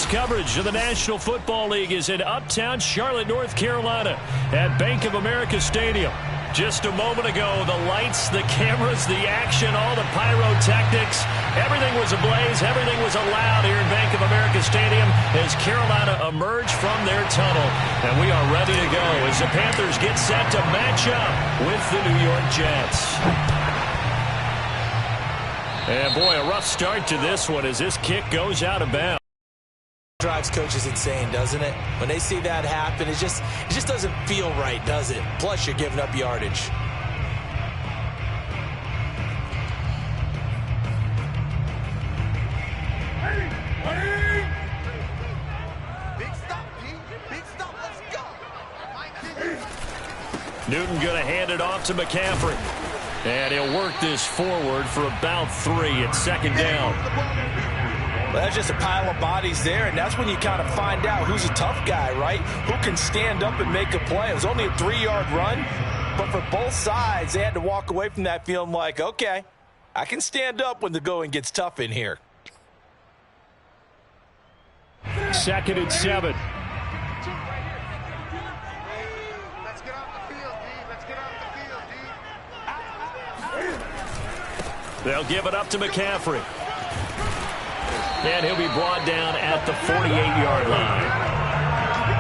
Tonight's coverage of the National Football League is in uptown Charlotte, North Carolina at Bank of America Stadium. Just a moment ago, the lights, the cameras, the action, all the pyrotechnics, everything was ablaze, everything was allowed here in Bank of America Stadium as Carolina emerged from their tunnel. And we are ready to go as the Panthers get set to match up with the New York Jets. And boy, a rough start to this one as this kick goes out of bounds. Drives coaches insane, doesn't it? When they see that happen, it just doesn't feel right, does it? Plus, you're giving up yardage. Big stop, G. Big stop. Let's go. Newton going to hand it off to McCaffrey. And he'll work this forward for about 3. It's second down. Well, that's just a pile of bodies there, and that's when you kind of find out who's a tough guy, right? Who can stand up and make a play. It was only a 3-yard run, but for both sides, they had to walk away from that feeling like, okay, I can stand up when the going gets tough in here. 2nd and 7. Let's get off the field, D. Let's get off the field, D. They'll give it up to McCaffrey. And he'll be brought down at the 48-yard line.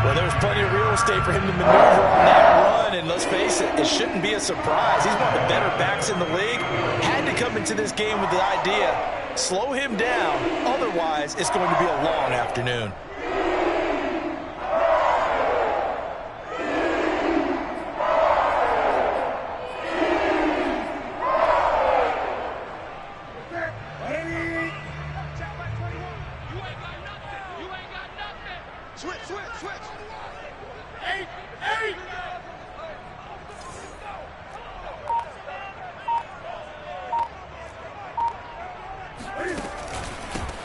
Well, there's plenty of real estate for him to maneuver on that run, and let's face it, it shouldn't be a surprise. He's one of the better backs in the league. Had to come into this game with the idea, slow him down, otherwise it's going to be a long afternoon.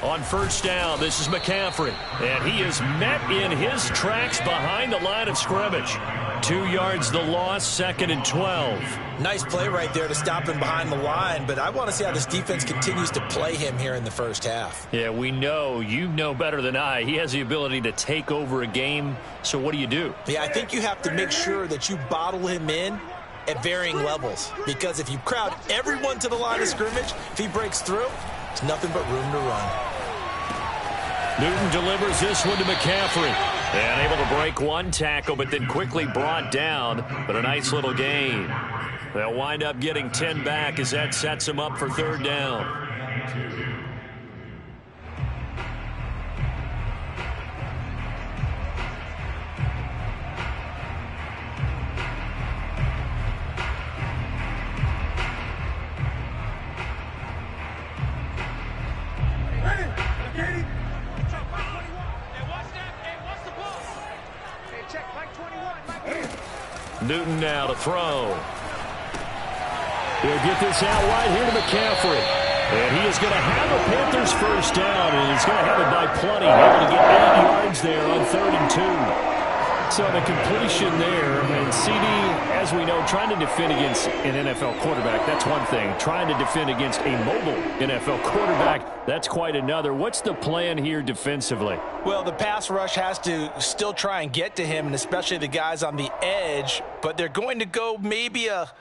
On first down, this is McCaffrey, and he is met in his tracks behind the line of scrimmage. 2 yards the loss, 2nd and 12. Nice play right there to stop him behind the line, but I want to see how this defense continues to play him here in the first half. Yeah, we know, you know better than I, he has the ability to take over a game, so what do you do? Yeah, I think you have to make sure that you bottle him in at varying levels, because if you crowd everyone to the line of scrimmage, if he breaks through, there's nothing but room to run. Newton delivers this one to McCaffrey. And able to break one tackle, but then quickly brought down. But a nice little gain. They'll wind up getting 10 back as that sets them up for 3rd down. Newton now to throw. He'll get this out wide here to McCaffrey. And he is going to have a Panthers first down, and he's going to have it by plenty. Able to get 8 yards there on 3rd and 2. So the completion there, and CD, as we know, trying to defend against an NFL quarterback, that's one thing. Trying to defend against a mobile NFL quarterback, that's quite another. What's the plan here defensively? Well, the pass rush has to still try and get to him, and especially the guys on the edge, but they're going to go maybe a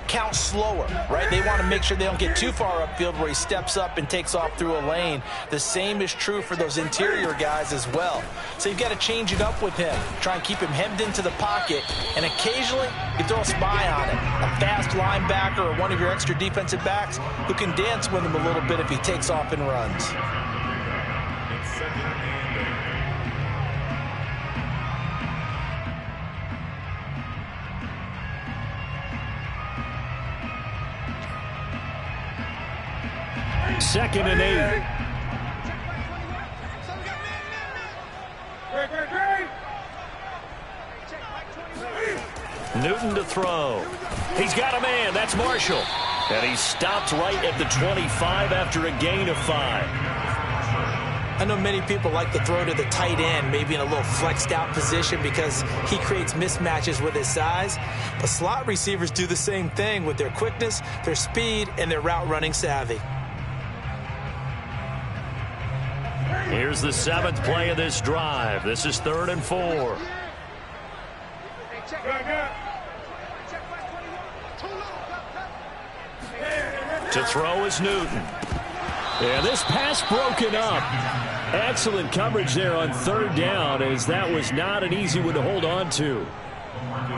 count slower, right? They want to make sure they don't get too far upfield where he steps up and takes off through a lane. The same is true for those interior guys as well. So you've got to change it up with him. Try and keep him hemmed into the pocket, and occasionally you throw a spy on him. A fast linebacker or one of your extra defensive backs who can dance with him a little bit if he takes off and runs. Second and 8. Newton to throw. He's got a man. That's Marshall. And he stopped right at the 25 after a gain of 5. I know many people like to throw to the tight end, maybe in a little flexed out position because he creates mismatches with his size. But slot receivers do the same thing with their quickness, their speed, and their route running savvy. Here's the 7th play of this drive. This is 3rd and 4. To throw is Newton. And this pass broken up. Excellent coverage there on 3rd down, as that was not an easy one to hold on to.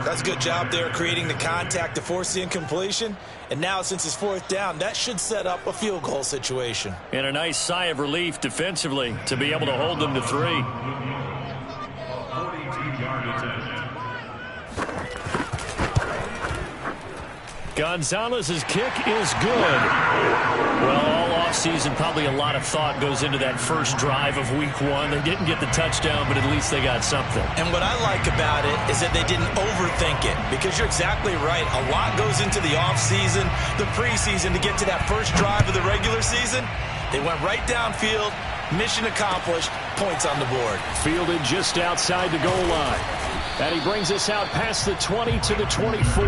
That's a good job there creating the contact to force the incompletion. And now since it's 4th down, that should set up a field goal situation. And a nice sigh of relief defensively to be able to hold them to 3. 42-yard attempt. Gonzalez's kick is good. Well, all offseason, probably a lot of thought goes into that first drive of week 1. They didn't get the touchdown, but at least they got something. And what I like about it is that they didn't overthink it, because you're exactly right. A lot goes into the offseason, the preseason, to get to that first drive of the regular season. They went right downfield, mission accomplished, points on the board. Fielded just outside the goal line. And he brings us out past the 20 to the 24.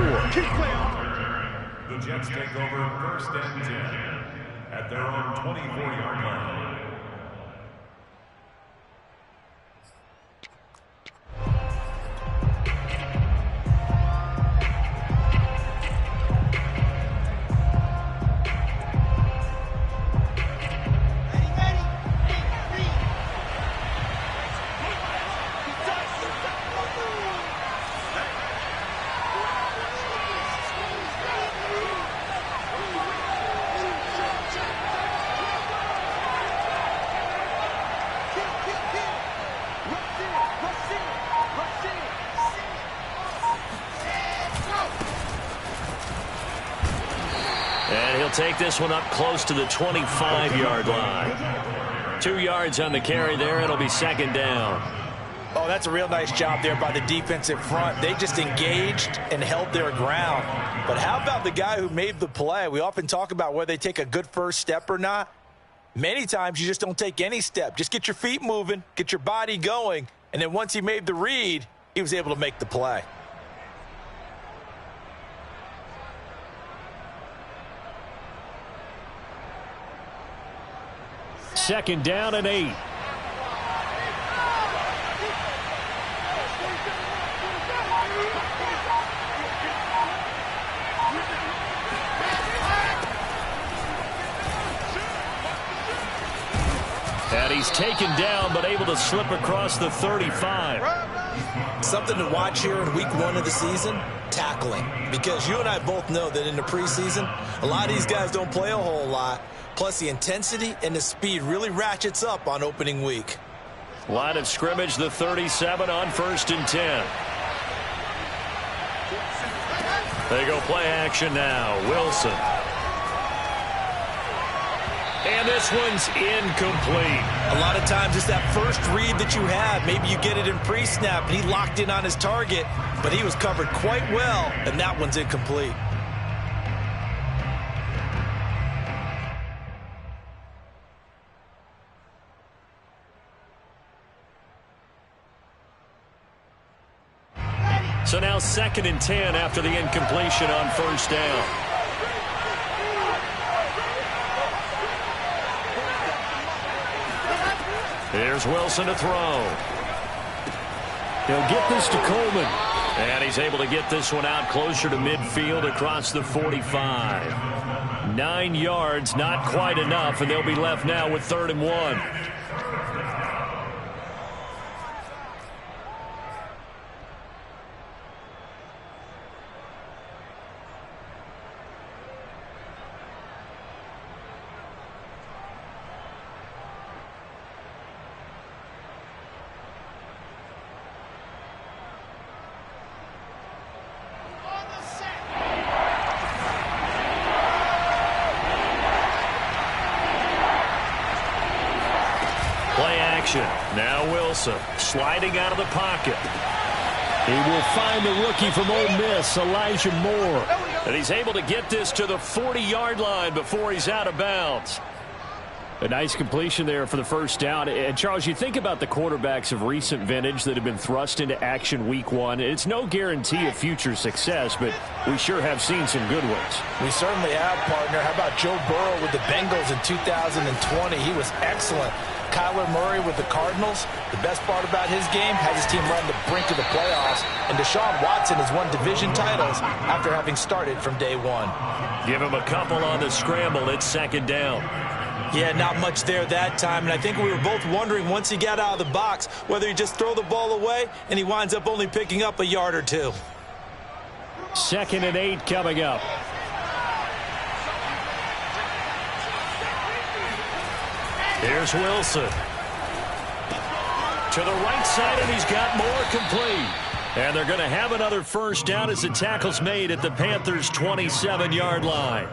The Jets take over 1st and 10 at their own 24-yard line. Take this one up close to the 25-yard line. 2 yards on the carry there. It'll be 2nd down. Oh, that's a real nice job there by the defensive front. They just engaged and held their ground. But how about the guy who made the play? We often talk about whether they take a good first step or not. Many times you just don't take any step. Just get your feet moving, get your body going, and then once he made the read, he was able to make the play. Second down and 8. And he's taken down, but able to slip across the 35. Something to watch here in week 1 of the season, tackling. Because you and I both know that in the preseason, a lot of these guys don't play a whole lot. Plus, the intensity and the speed really ratchets up on opening week. Line of scrimmage, the 37 on 1st and 10. They go play action now. Wilson. And this one's incomplete. A lot of times it's that first read that you have. Maybe you get it in pre-snap, and he locked in on his target, but he was covered quite well, and that one's incomplete. So now 2nd and 10 after the incompletion on 1st down. Here's Wilson to throw. He'll get this to Coleman. And he's able to get this one out closer to midfield across the 45. 9 yards, not quite enough, and they'll be left now with 3rd and 1. Now Wilson sliding out of the pocket. He will find the rookie from Ole Miss, Elijah Moore. And he's able to get this to the 40-yard line before he's out of bounds. A nice completion there for the 1st down. And, Charles, you think about the quarterbacks of recent vintage that have been thrust into action week 1. It's no guarantee of future success, but we sure have seen some good ones. We certainly have, partner. How about Joe Burrow with the Bengals in 2020? He was excellent. Kyler Murray with the Cardinals, the best part about his game, has his team run the brink of the playoffs, and Deshaun Watson has won division titles after having started from day one. Give him a couple on the scramble. It's second down. Yeah, not much there that time, and I think we were both wondering once he got out of the box whether he just throw the ball away and he winds up only picking up a yard or two. 2nd and 8 coming up. Here's Wilson. To the right side, and he's got more complete. And they're going to have another first down as the tackle's made at the Panthers' 27-yard line.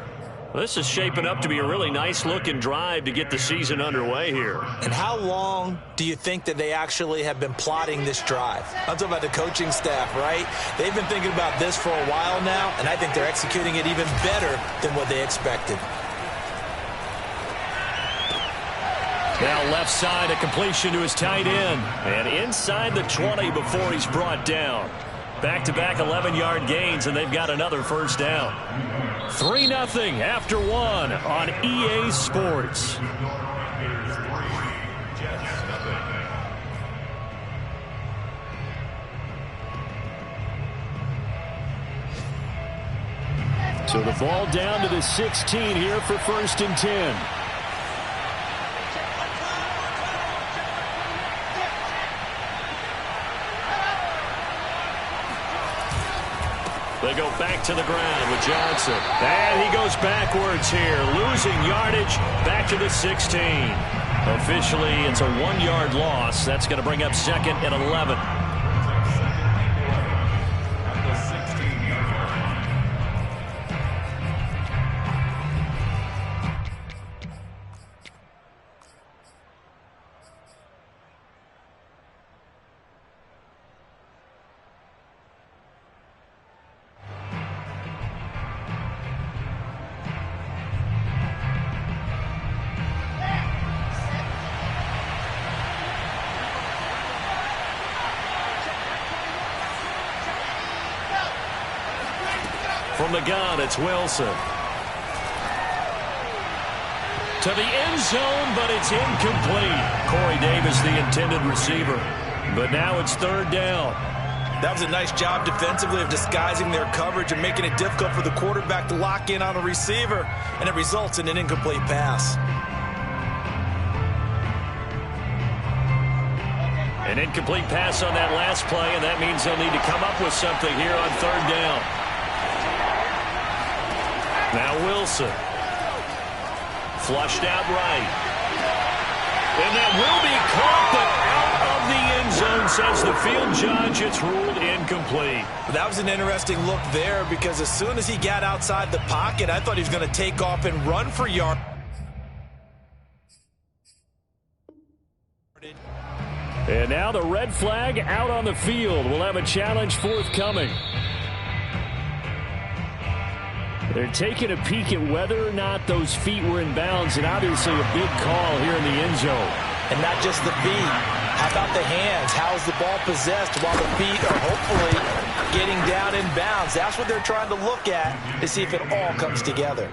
This is shaping up to be a really nice-looking drive to get the season underway here. And how long do you think that they actually have been plotting this drive? I'm talking about the coaching staff, right? They've been thinking about this for a while now, and I think they're executing it even better than what they expected. Now left side, a completion to his tight end. And inside the 20 before he's brought down. Back-to-back 11-yard gains, and they've got another first down. 3-0 after one on EA Sports. So the ball down to the 16 here for 1st and 10. They go back to the ground with Johnson. And he goes backwards here, losing yardage back to the 16. Officially, it's a 1-yard loss. That's going to bring up 2nd and 11. From the gun, it's Wilson. To the end zone, but it's incomplete. Corey Davis, the intended receiver. But now it's 3rd down. That was a nice job defensively of disguising their coverage and making it difficult for the quarterback to lock in on a receiver, and it results in an incomplete pass. An incomplete pass on that last play, and that means they'll need to come up with something here on 3rd down. Now Wilson. Flushed out right. And that will be caught, but out of the end zone, says the field judge. It's ruled incomplete. That was an interesting look there because as soon as he got outside the pocket, I thought he was going to take off and run for yard. And now the red flag out on the field. We'll have a challenge forthcoming. They're taking a peek at whether or not those feet were in bounds, and obviously a big call here in the end zone. And not just the feet. How about the hands? How is the ball possessed while the feet are hopefully getting down in bounds? That's what they're trying to look at to see if it all comes together.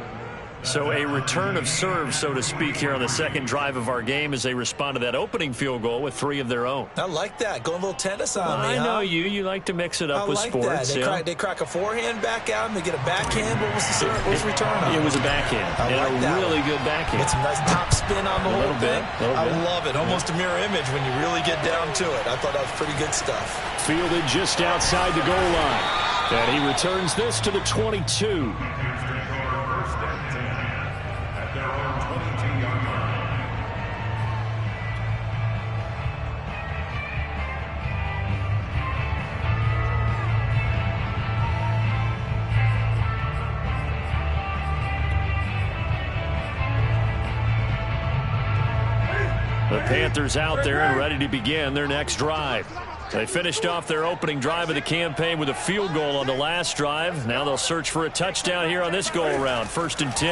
So a return of serve, so to speak, here on the second drive of our game as they respond to that opening field goal with 3 of their own. I like that. Going a little tennis on me, I know you. You like to mix it up with sports. They crack a forehand back out and they get a backhand. What was the serve? What was the return on? It was a backhand. I like that. Really good backhand. Get some nice top spin on the whole thing. I bit. love it. Almost a mirror image when you really get down to it. I thought that was pretty good stuff. Fielded just outside the goal line. And he returns this to the 22. The Panthers out there and ready to begin their next drive. They finished off their opening drive of the campaign with a field goal on the last drive. Now they'll search for a touchdown here on this go-around. 1st and 10.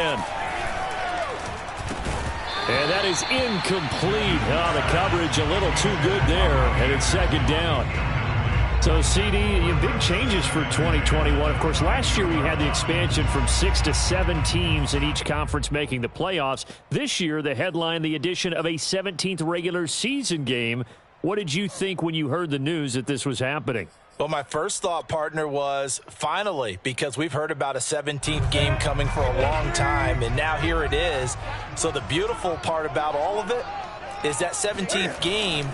And that is incomplete. Oh, the coverage a little too good there, and it's 2nd down. So, CD, big changes for 2021. Of course, last year we had the expansion from 6 to 7 teams in each conference making the playoffs. This year, the headline, the addition of a 17th regular season game. What did you think when you heard the news that this was happening? Well, my first thought, partner, was finally, because we've heard about a 17th game coming for a long time, and now here it is. So the beautiful part about all of it is that 17th game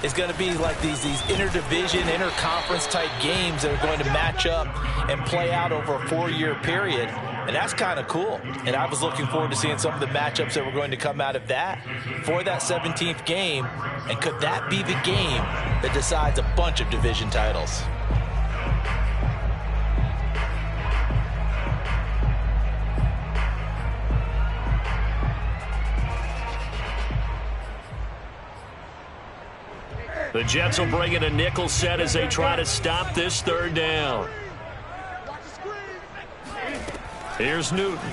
is going to be like these interdivision, interconference type games that are going to match up and play out over a 4-year period. And that's kind of cool. And I was looking forward to seeing some of the matchups that were going to come out of that for that 17th game. And could that be the game that decides a bunch of division titles? The Jets will bring in a nickel set as they try to stop this third down. Here's Newton.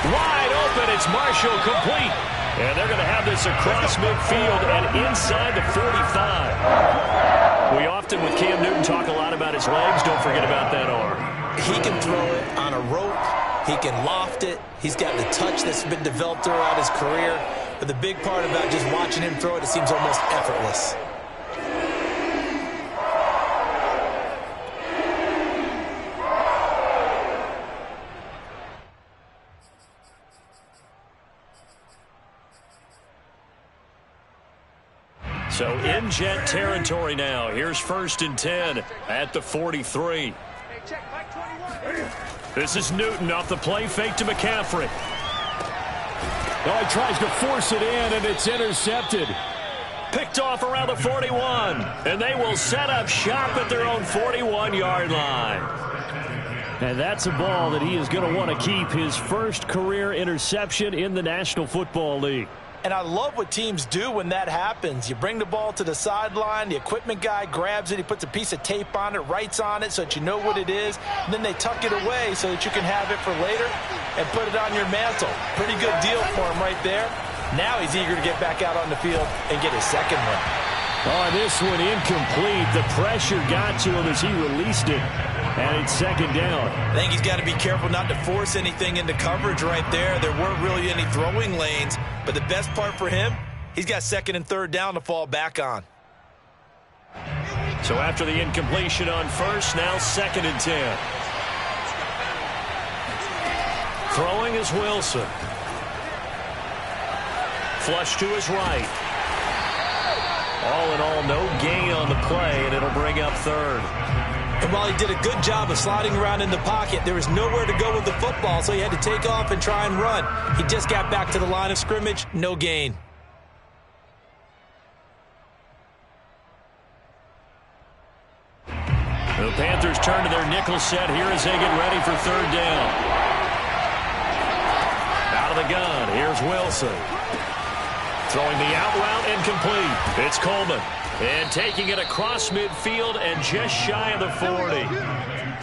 Wide open. It's Marshall, complete. And they're going to have this across midfield and inside the 45. We often, with Cam Newton, talk a lot about his legs. Don't forget about that arm. He can throw it on a rope. He can loft it. He's got the touch that's been developed throughout his career. But the big part about just watching him throw it, it seems almost effortless. So in Jet territory now. Here's 1st and 10 at the 43. This is Newton off the play fake to McCaffrey. Oh, he tries to force it in, and it's intercepted. Picked off around the 41. And they will set up shop at their own 41-yard line. And that's a ball that he is going to want to keep, his first career interception in the National Football League. And I love what teams do when that happens. You bring the ball to the sideline, the equipment guy grabs it, he puts a piece of tape on it, writes on it so that you know what it is, and then they tuck it away so that you can have it for later and put it on your mantle. Pretty good deal for him right there. Now he's eager to get back out on the field and get his second one. Oh, this one incomplete. The pressure got to him as he released it. And it's second down. I think he's got to be careful not to force anything into coverage right there. There weren't really any throwing lanes. But the best part for him, he's got 2nd and 3rd down to fall back on. So after the incompletion on first, now 2nd and 10. Throwing is Wilson. Flush to his right. All in all, no gain on the play, and it'll bring up 3rd. And while he did a good job of sliding around in the pocket, there was nowhere to go with the football, so he had to take off and try and run. He just got back to the line of scrimmage, no gain. The Panthers turn to their nickel set here as they get ready for 3rd down. Out of the gun, here's Wilson. Throwing the out route incomplete. It's Coleman. And taking it across midfield and just shy of the 40.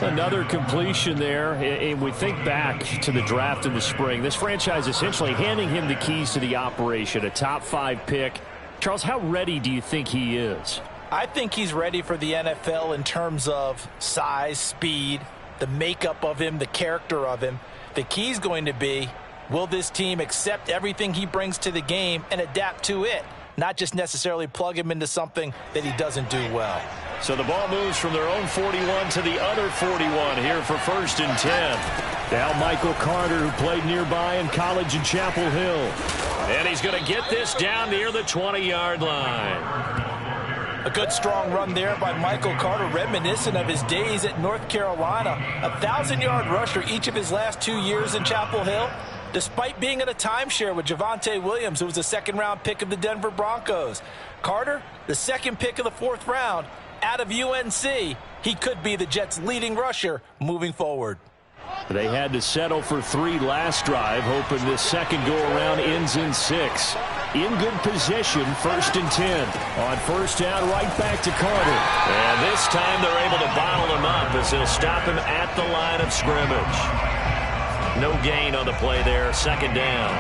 Another completion there. And we think back to the draft in the spring. This franchise essentially handing him the keys to the operation, a top 5 pick. Charles, how ready do you think he is? I think he's ready for the NFL in terms of size, speed, the makeup of him, the character of him. The key's going to be, will this team accept everything he brings to the game and adapt to it? Not just necessarily plug him into something that he doesn't do well. So the ball moves from their own 41 to the other 41 here for 1st and 10. Now Michael Carter, who played nearby in college in Chapel Hill. And he's going to get this down near the 20-yard line. A good strong run there by Michael Carter, reminiscent of his days at North Carolina. A 1,000-yard rusher each of his last 2 years in Chapel Hill. Despite being in a timeshare with Javonte Williams, who was a 2nd-round pick of the Denver Broncos. Carter, the 2nd pick of the 4th round, out of UNC. He could be the Jets' leading rusher moving forward. They had to settle for 3 last drive, hoping this second go-around ends in 6. In good position, 1st and 10. On 1st down, right back to Carter. And this time they're able to bottle him up as they'll stop him at the line of scrimmage. No gain on the play there, 2nd down.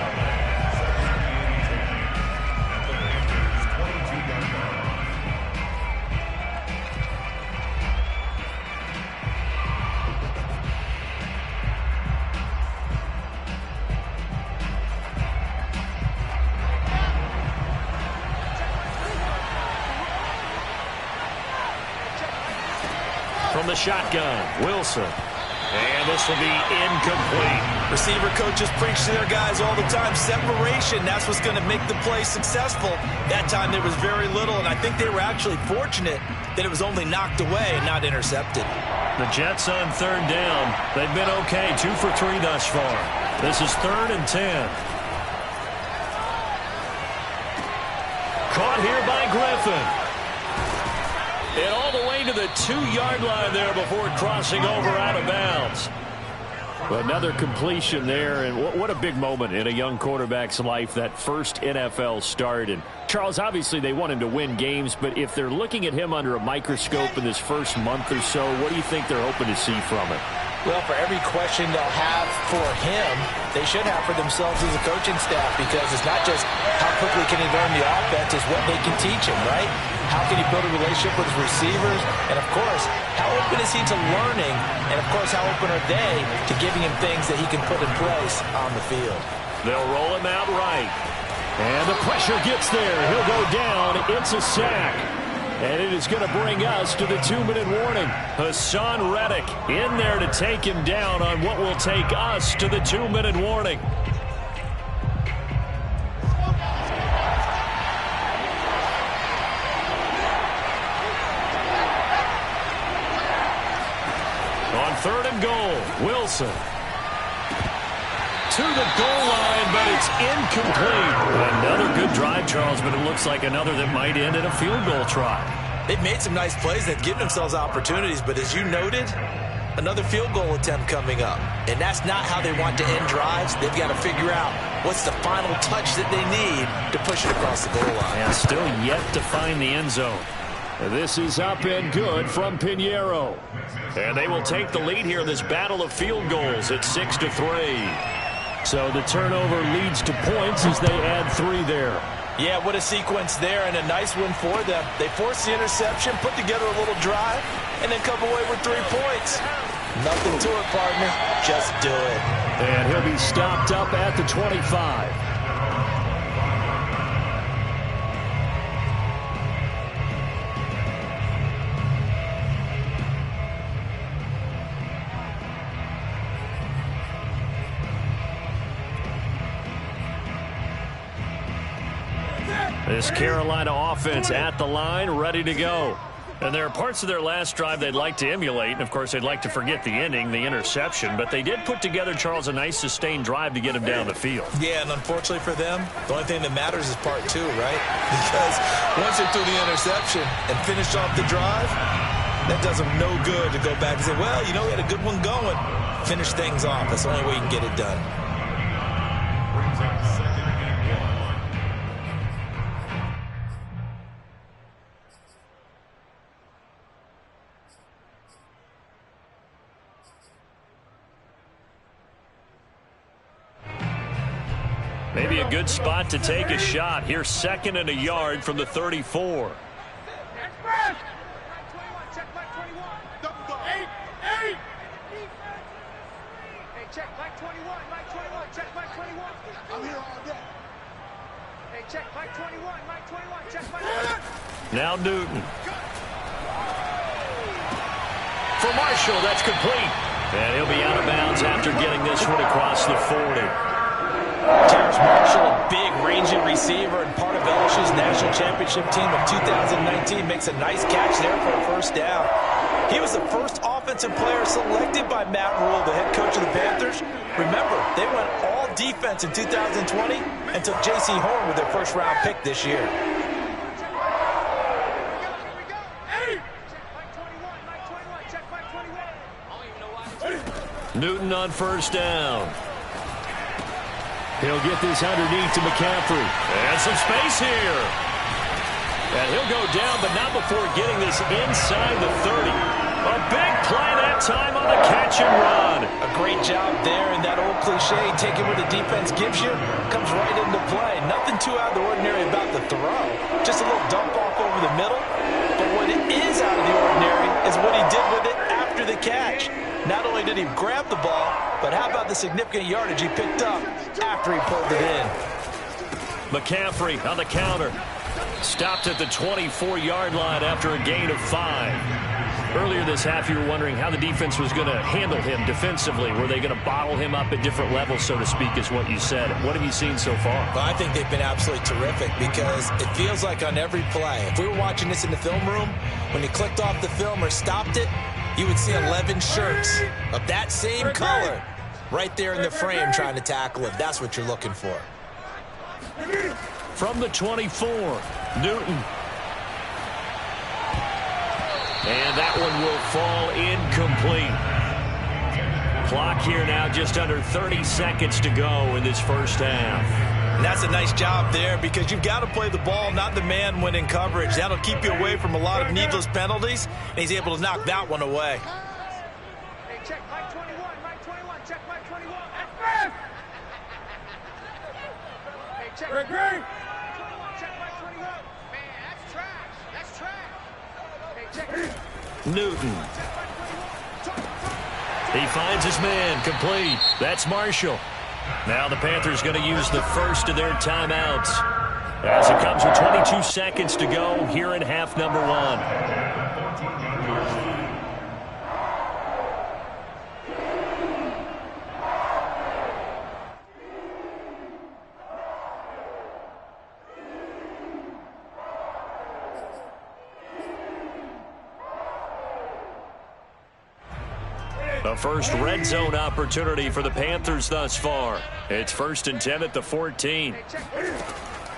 from the shotgun. Wilson. And this will be incomplete. Receiver coaches preach to their guys all the time. Separation, that's what's going to make the play successful. That time there was very little, and I think they were actually fortunate that it was only knocked away and not intercepted. The Jets on third down. They've been okay, 2 for 3 thus far. This is 3rd and 10. Caught here by Griffin. And all the way to the 2-yard line there before crossing over out of bounds. Another completion there, and what a big moment in a young quarterback's life, that first NFL start. And Charles, obviously they want him to win games, but if they're looking at him under a microscope in this first month or so, what do you think they're hoping to see from it? Well, for every question they'll have for him, they should have for themselves as a coaching staff, because it's not just how quickly can he learn the offense, it's what they can teach him, right? How can he build a relationship with his receivers? And, of course, how open is he to learning? And, of course, how open are they to giving him things that he can put in place on the field? They'll roll him out right. And the pressure gets there. He'll go down. It's a sack. And it is going to bring us to the 2-minute warning. Hassan Reddick in there to take him down on what will take us to the 2-minute warning. On 3rd and goal, Wilson. To the goal line, but it's incomplete. Another good drive, Charles, but it looks like another that might end in a field goal try. They've made some nice plays. They've given themselves opportunities, but as you noted, another field goal attempt coming up. And that's not how they want to end drives. They've got to figure out what's the final touch that they need to push it across the goal line. And still yet to find the end zone. This is up and good from Pinheiro. And they will take the lead here in this battle of field goals at 6-3. So the turnover leads to points as they add 3 there. Yeah, what a sequence there, and a nice win for them. They forced the interception, put together a little drive, and then come away with 3 points. Nothing to it, partner. Just do it. And he'll be stopped up at the 25. This Carolina offense at the line, ready to go. And there are parts of their last drive they'd like to emulate. And, of course, they'd like to forget the ending, the interception. But they did put together, Charles, a nice sustained drive to get him down the field. Yeah, and unfortunately for them, the only thing that matters is part 2, right? Because once they threw the interception and finished off the drive, that does them no good to go back and say, well, you know, we had a good one going. Finish things off. That's the only way you can get it done. Brings up 2nd and 1. Maybe a good spot to take a shot. Here's 2nd and a yard from the 34. Now Newton. For Marshall, that's complete. And he'll be out of bounds after getting this one across the 40. Terrence Marshall, a big, rangy receiver and part of LSU's national championship team of 2019, makes a nice catch there for a first down. He was the first offensive player selected by Matt Rule, the head coach of the Panthers. Remember, they went all defense in 2020 and took J.C. Horn with their first-round pick this year. Newton on first down. He'll get this underneath to McCaffrey. And some space here. And he'll go down, but not before getting this inside the 30. A big play that time on the catch and run. A great job there, and that old cliche, taking what the defense gives you, comes right into play. Nothing too out of the ordinary about the throw. Just a little dump off over the middle. But what it is out of the ordinary is what he did with it after the catch. Not only did he grab the ball, but how about the significant yardage he picked up after he pulled it in. McCaffrey on the counter. Stopped at the 24-yard line after a gain of 5. Earlier this half, you were wondering how the defense was going to handle him defensively. Were they going to bottle him up at different levels, so to speak, is what you said. What have you seen so far? Well, I think they've been absolutely terrific because it feels like on every play, if we were watching this in the film room, when he clicked off the film or stopped it, you would see 11 shirts of that same color right there in the frame trying to tackle him. That's what you're looking for. From the 24, Newton. And that one will fall incomplete. Clock here now, just under 30 seconds to go in this first half. And that's a nice job there because you've got to play the ball, not the man when in coverage. That'll keep you away from a lot of needless penalties, and he's able to knock that one away. Hey, check Mike 21, Mike 21, check Mike 21. Hey, check Mike 21, check Mike 21. Man, that's trash. That's trash. Hey, check Newton. He finds his man, complete. That's Marshall. Now the Panthers going to use the first of their timeouts as it comes with 22 seconds to go here in half number one. The first red zone opportunity for the Panthers thus far. It's 1st and 10 at the 14.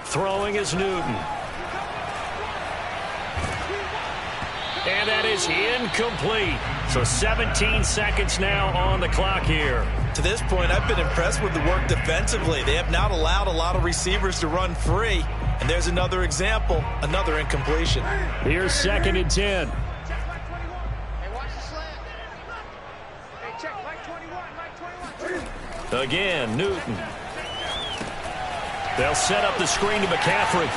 Throwing is Newton. And that is incomplete. So 17 seconds now on the clock here. To this point, I've been impressed with the work defensively. They have not allowed a lot of receivers to run free. And there's another example, another incompletion. Here's 2nd and 10. Again, Newton. They'll set up the screen to McCaffrey.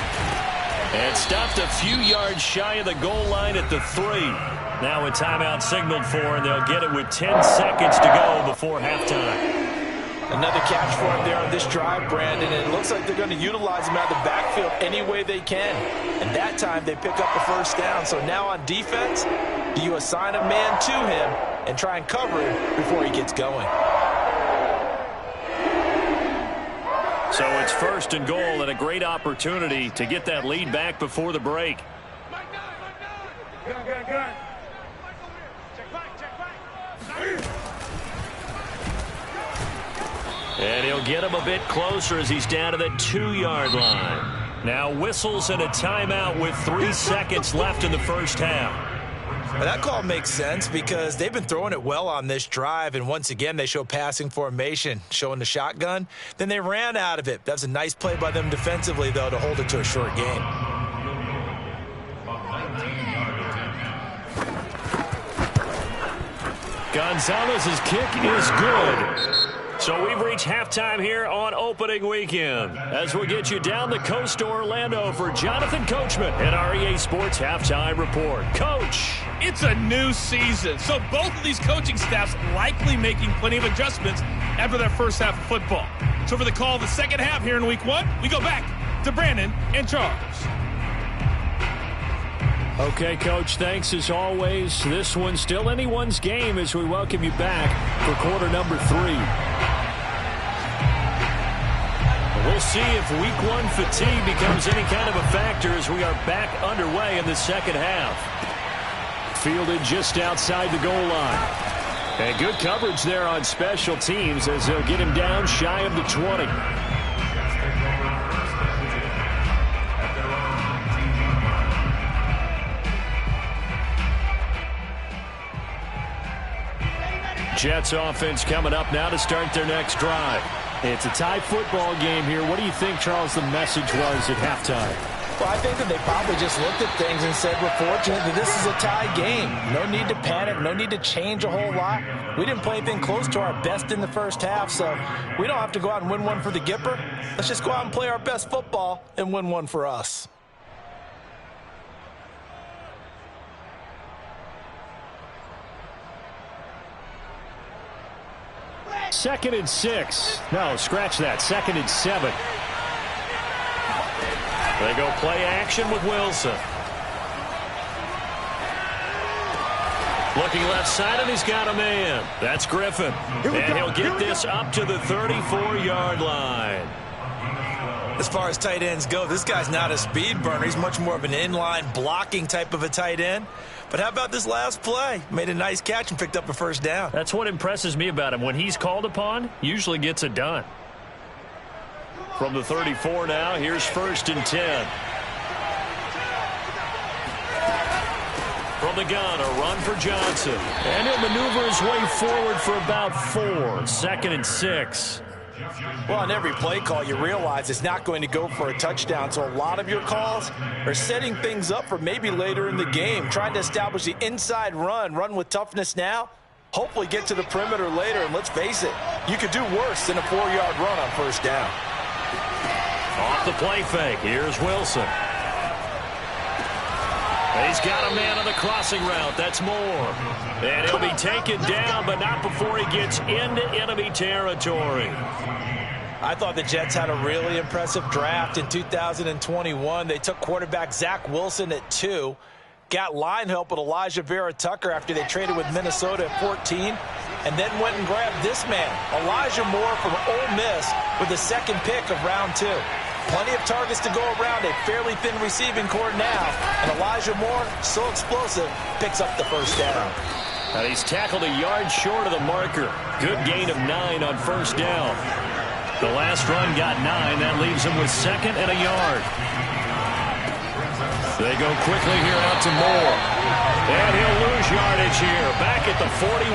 And stopped a few yards shy of the goal line at the 3. Now a timeout signaled for, and they'll get it with 10 seconds to go before halftime. Another catch for him there on this drive, Brandon, and it looks like they're going to utilize him out of the backfield any way they can. And that time they pick up the first down. So now on defense, do you assign a man to him and try and cover him before he gets going? So it's 1st and goal and a great opportunity to get that lead back before the break. And he'll get him a bit closer as he's down to the 2-yard line. Now whistles and a timeout with 3 seconds left in the first half. Well, that call makes sense because they've been throwing it well on this drive, and once again they show passing formation, showing the shotgun. Then they ran out of it. That's a nice play by them defensively, though, to hold it to a short game. Gonzalez's kick is good. So we've reached halftime here on opening weekend as we get you down the coast to Orlando for Jonathan Coachman and our EA Sports Halftime Report. Coach. It's a new season, so both of these coaching staffs likely making plenty of adjustments after their first half of football. So for the call of the second half here in week 1, we go back to Brandon and Charles. Okay, Coach, thanks as always. This one's still anyone's game as we welcome you back for quarter number 3. We'll see if week 1 fatigue becomes any kind of a factor as we are back underway in the second half. Fielded just outside the goal line. And good coverage there on special teams as they'll get him down shy of the 20. Jets offense coming up now to start their next drive. It's a tie football game here. What do you think, Charles, the message was at halftime? Well, I think that they probably just looked at things and said, we're fortunate that this is a tie game. No need to panic, no need to change a whole lot. We didn't play anything close to our best in the first half, so we don't have to go out and win one for the Gipper. Let's just go out and play our best football and win one for us. Second and 6. No, scratch that. 2nd and 7. They go play action with Wilson. Looking left side, and he's got a man. That's Griffin. And he'll get this up to the 34-yard line. As far as tight ends go, this guy's not a speed burner. He's much more of an inline blocking type of a tight end. But how about this last play? Made a nice catch and picked up a first down. That's what impresses me about him. When he's called upon, usually gets it done. From the 34 now, here's 1st and 10. From the gun, a run for Johnson. And he'll maneuver his way forward for about 4. 2nd and 6. Well, on every play call, you realize it's not going to go for a touchdown. So a lot of your calls are setting things up for maybe later in the game, trying to establish the inside run with toughness now, hopefully get to the perimeter later. And let's face it, you could do worse than a 4-yard run on 1st down. Off the play fake, here's Wilson. He's got a man on the crossing route. That's Moore. And he'll be taken down, but not before he gets into enemy territory. I thought the Jets had a really impressive draft in 2021. They took quarterback Zach Wilson at 2. Got line help with Elijah Vera Tucker after they traded with Minnesota at 14. And then went and grabbed this man, Elijah Moore from Ole Miss, with the 2nd pick of round 2. Plenty of targets to go around, a fairly thin receiving core now. And Elijah Moore, so explosive, picks up the first down. And he's tackled a yard short of the marker. Good gain of 9 on 1st down. The last run got 9. That leaves him with 2nd and a yard. They go quickly here out to Moore. And he'll lose yardage here. Back at the 41.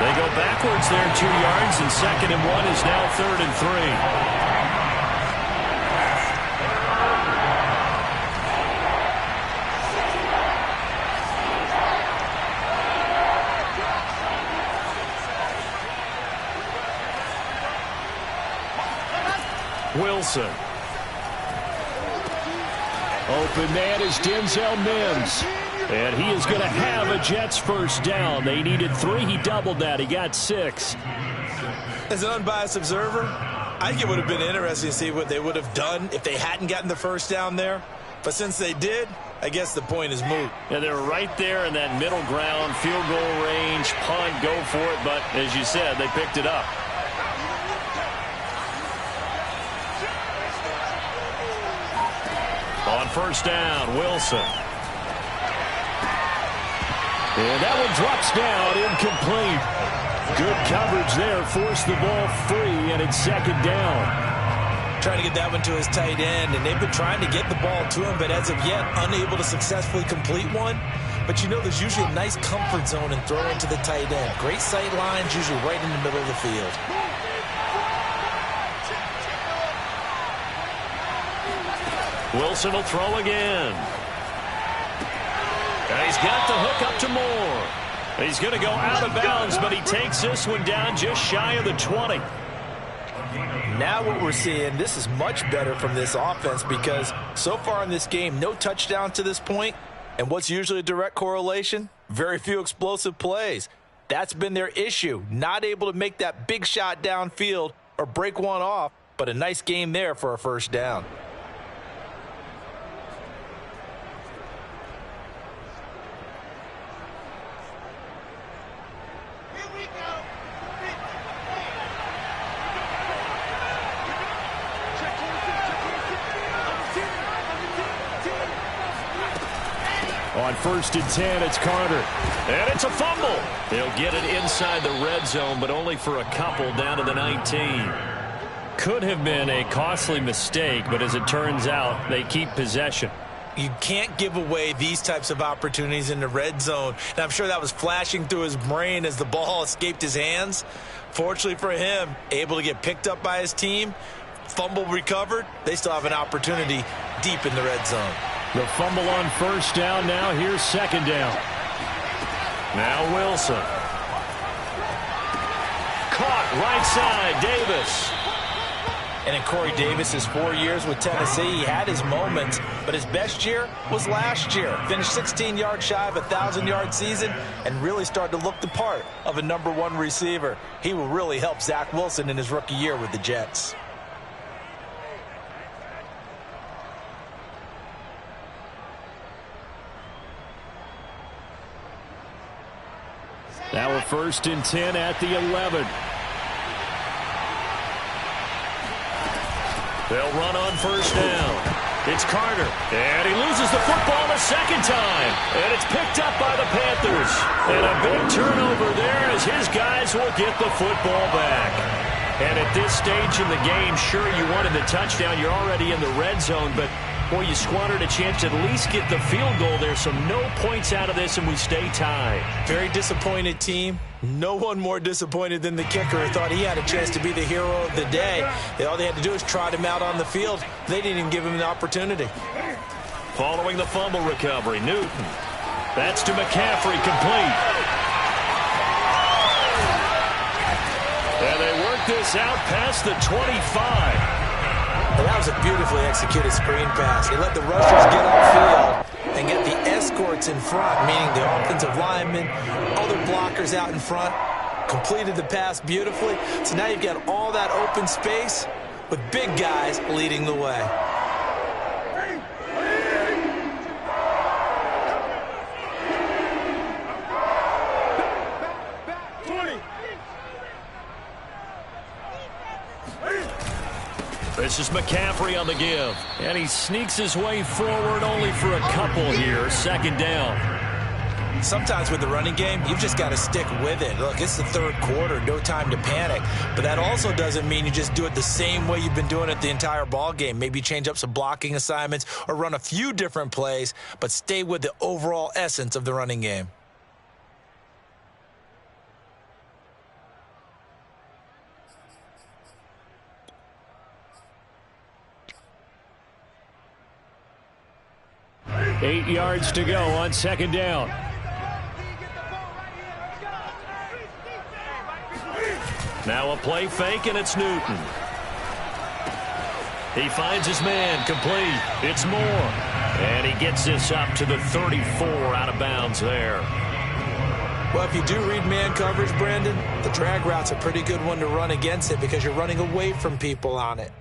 They go backwards there 2 yards, and 2nd and 1 is now 3rd and 3. Wilson. Open man is Denzel Mims. And he is going to have a Jets first down. They needed 3. He doubled that. He got 6. As an unbiased observer, I think it would have been interesting to see what they would have done if they hadn't gotten the first down there. But since they did, I guess the point is moot. Yeah, they were right there in that middle ground, field goal range, punt, go for it. But as you said, they picked it up. On 1st down, Wilson. And that one drops down, incomplete. Good coverage there, forced the ball free, and it's 2nd down. Trying to get that one to his tight end, and they've been trying to get the ball to him, but as of yet, unable to successfully complete one. But you know there's usually a nice comfort zone in throwing to the tight end. Great sight lines, usually right in the middle of the field. Wilson will throw again. And he's got the hook up to Moore. He's going to go out of bounds, but he takes this one down just shy of the 20. Now what we're seeing, this is much better from this offense because so far in this game, no touchdown to this point. And what's usually a direct correlation? Very few explosive plays. That's been their issue. Not able to make that big shot downfield or break one off, but a nice game there for a first down. On 1st and 10, it's Carter. And it's a fumble. They'll get it inside the red zone, but only for a couple down to the 19. Could have been a costly mistake, but as it turns out, they keep possession. You can't give away these types of opportunities in the red zone. And I'm sure that was flashing through his brain as the ball escaped his hands. Fortunately for him, able to get picked up by his team, fumble recovered. They still have an opportunity deep in the red zone. The fumble on 1st down. Now here's 2nd down. Now Wilson. Caught right side, Davis. And in Corey Davis's 4 years with Tennessee, he had his moments, but his best year was last year. Finished 16 yards shy of a 1,000-yard season and really started to look the part of a #1 receiver. He will really help Zach Wilson in his rookie year with the Jets. Now a 1st and 10 at the 11. They'll run on 1st down. It's Carter, and he loses the football a second time, and it's picked up by the Panthers. And a big turnover there as his guys will get the football back. And at this stage in the game, sure, you wanted the touchdown. You're already in the red zone, but, boy, you squandered a chance to at least get the field goal there. So no points out of this, and we stay tied. Very disappointed team. No one more disappointed than the kicker who thought he had a chance to be the hero of the day. All they had to do was trot him out on the field. They didn't even give him the opportunity. Following the fumble recovery, Newton. That's to McCaffrey, complete. And they work this out past the 25. And that was a beautifully executed screen pass. They let the rushers get upfield and get the escorts in front, meaning the offensive linemen, other blockers out in front, completed the pass beautifully. So now you've got all that open space with big guys leading the way. This is McCaffrey on the give, and he sneaks his way forward only for a couple here. 2nd down. Sometimes with the running game, you've just got to stick with it. Look, it's the 3rd quarter, no time to panic. But that also doesn't mean you just do it the same way you've been doing it the entire ball game. Maybe change up some blocking assignments or run a few different plays, but stay with the overall essence of the running game. Eight yards to go on 2nd down. Now a play fake, and it's Newton. He finds his man, complete. It's Moore. And he gets this up to the 34, out of bounds there. Well, if you do read man coverage, Brandon, the drag route's a pretty good one to run against it because you're running away from people on it.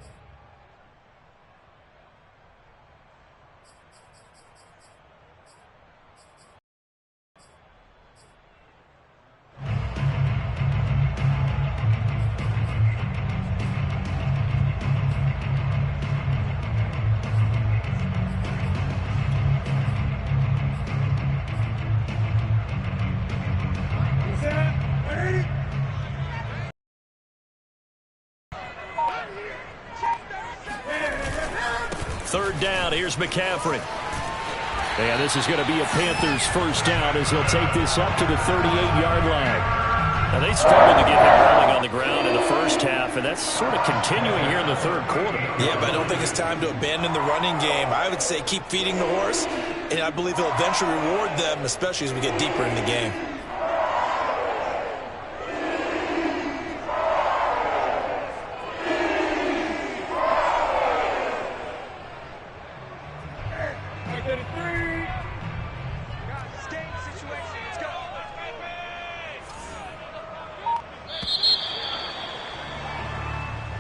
Third down, here's McCaffrey. And this is going to be a Panthers 1st down as he'll take this up to the 38-yard line. Now, they struggled to get him rolling on the ground in the first half, and that's sort of continuing here in the 3rd quarter. Yeah, but I don't think it's time to abandon the running game. I would say keep feeding the horse, and I believe he'll eventually reward them, especially as we get deeper in the game.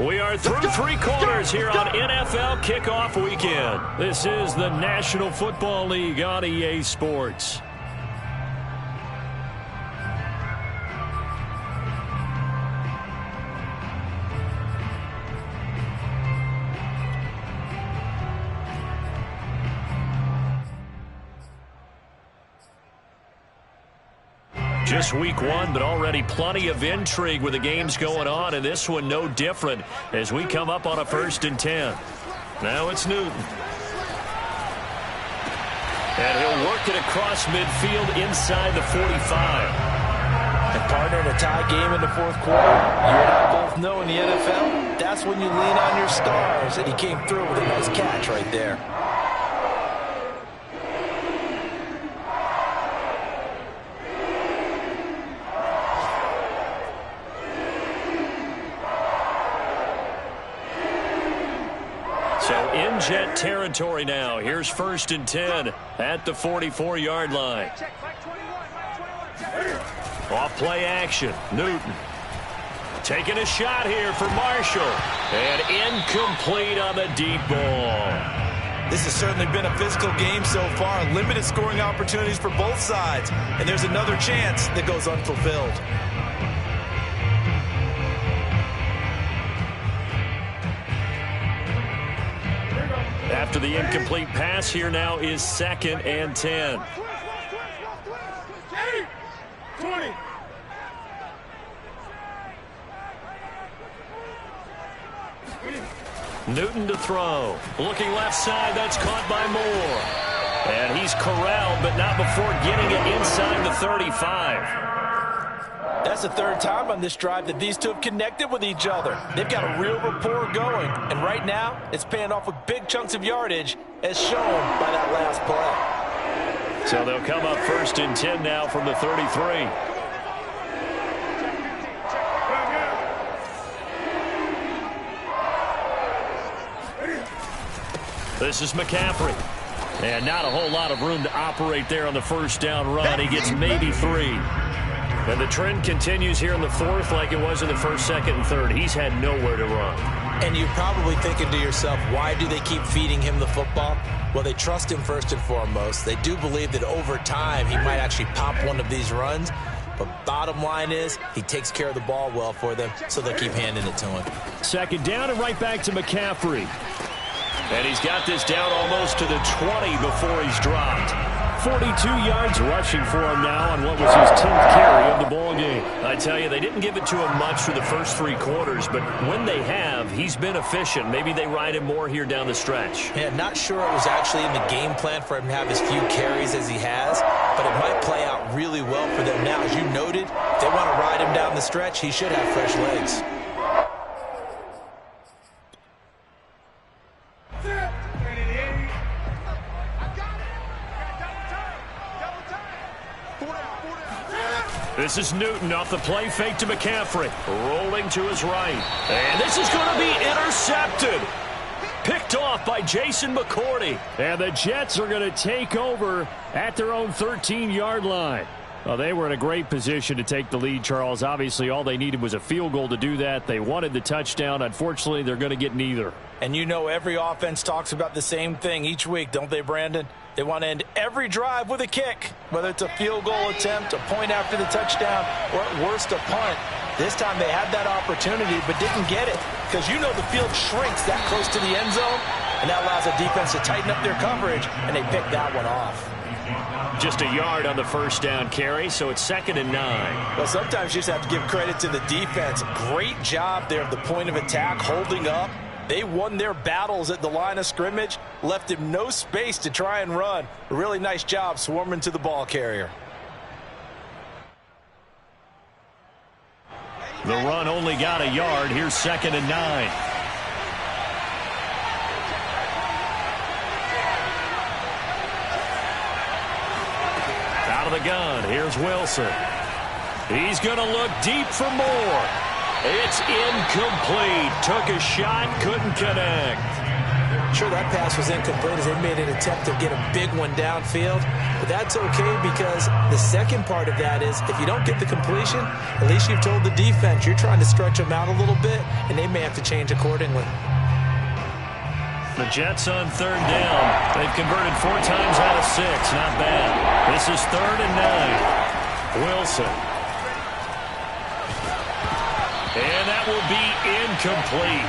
We are through 3 quarters here on NFL Kickoff Weekend. This is the National Football League on EA Sports. Just week 1, but already plenty of intrigue with the games going on, and this one no different as we come up on a 1st and 10. Now it's Newton. And he'll work it across midfield inside the 45. And partner, in a tie game in the 4th quarter, you and I both know in the NFL, that's when you lean on your stars, and he came through with a nice catch right there. In jet territory now. Here's 1st and 10 at the 44-yard line. Off play action. Newton taking a shot here for Marshall. And incomplete on the deep ball. This has certainly been a physical game so far. Limited scoring opportunities for both sides. And there's another chance that goes unfulfilled. After the incomplete pass, here now is 2nd and 10. 20. Newton to throw. Looking left side, that's caught by Moore. And he's corralled, but not before getting it inside the 35. That's the third time on this drive that these two have connected with each other. They've got a real rapport going. And right now, it's paying off with big chunks of yardage, as shown by that last play. So they'll come up 1st and 10 now from the 33. This is McCaffrey. And not a whole lot of room to operate there on the first down run. He gets maybe 3. And the trend continues here in the 4th like it was in the 1st, 2nd, and 3rd. He's had nowhere to run. And you're probably thinking to yourself, why do they keep feeding him the football? Well, they trust him first and foremost. They do believe that over time he might actually pop one of these runs. But bottom line is he takes care of the ball well for them, so they'll keep handing it to him. 2nd down and right back to McCaffrey. And he's got this down almost to the 20 before he's dropped. 42 yards rushing for him now on what was his 10th carry of the ball game. I tell you, they didn't give it to him much for the first 3 quarters, but when they have, he's been efficient. Maybe they ride him more here down the stretch. Yeah, not sure it was actually in the game plan for him to have as few carries as he has, but it might play out really well for them now. As you noted, if they want to ride him down the stretch, he should have fresh legs. This is Newton off the play fake to McCaffrey. Rolling to his right. And this is going to be intercepted. Picked off by Jason McCourty. And the Jets are going to take over at their own 13-yard line. Well, they were in a great position to take the lead, Charles. Obviously, all they needed was a field goal to do that. They wanted the touchdown. Unfortunately, they're going to get neither. And you know every offense talks about the same thing each week, don't they, Brandon? They want to end every drive with a kick, whether it's a field goal attempt, a point after the touchdown, or at worst a punt. This time they had that opportunity but didn't get it because you know the field shrinks that close to the end zone, and that allows the defense to tighten up their coverage, and they picked that one off. Just a yard on the first down carry, so it's 2nd and 9. Well, sometimes you just have to give credit to the defense. Great job there at the point of attack, holding up. They won their battles at the line of scrimmage, left him no space to try and run. A really nice job swarming to the ball carrier. The run only got a yard. Here's 2nd and 9. Out of the gun, here's Wilson. He's going to look deep for more. It's incomplete. Took a shot, couldn't connect. Sure, that pass was incomplete as they made an attempt to get a big one downfield. But that's okay because the second part of that is if you don't get the completion, at least you've told the defense you're trying to stretch them out a little bit, and they may have to change accordingly. The Jets on 3rd down. They've converted 4 times out of 6. Not bad. This is 3rd and 9. Wilson. And that will be incomplete.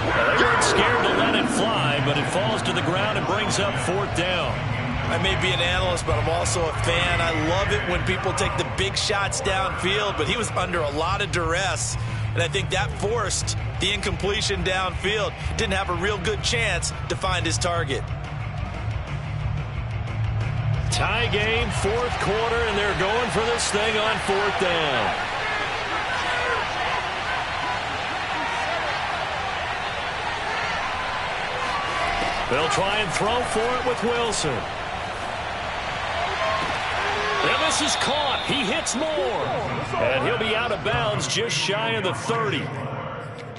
Well, they weren't scared to let it fly, but it falls to the ground and brings up 4th down. I may be an analyst, but I'm also a fan. I love it when people take the big shots downfield, but he was under a lot of duress, and I think that forced the incompletion downfield. Didn't have a real good chance to find his target. Tie game, 4th quarter, and they're going for this thing on 4th down. They'll try and throw for it with Wilson. And this is caught. He hits more. And he'll be out of bounds just shy of the 30.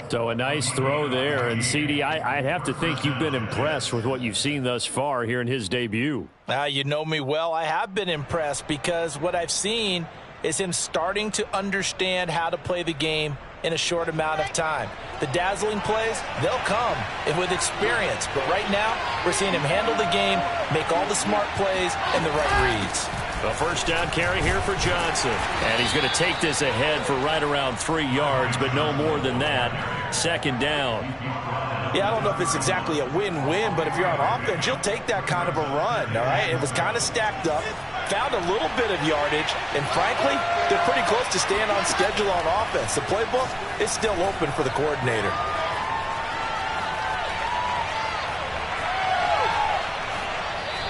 So a nice throw there. And, CD, I'd have to think you've been impressed with what you've seen thus far here in his debut. You know me well. I have been impressed because what I've seen is him starting to understand how to play the game in a short amount of time. The dazzling plays, they'll come and with experience. But right now, we're seeing him handle the game, make all the smart plays, and the right reads. A first down carry here for Johnson. And he's going to take this ahead for right around 3 yards, but no more than that. Second down. Yeah, I don't know if it's exactly a win-win, but if you're on offense, you'll take that kind of a run, all right? It was kind of stacked up, found a little bit of yardage, and frankly, they're pretty close to staying on schedule on offense. The playbook is still open for the coordinator.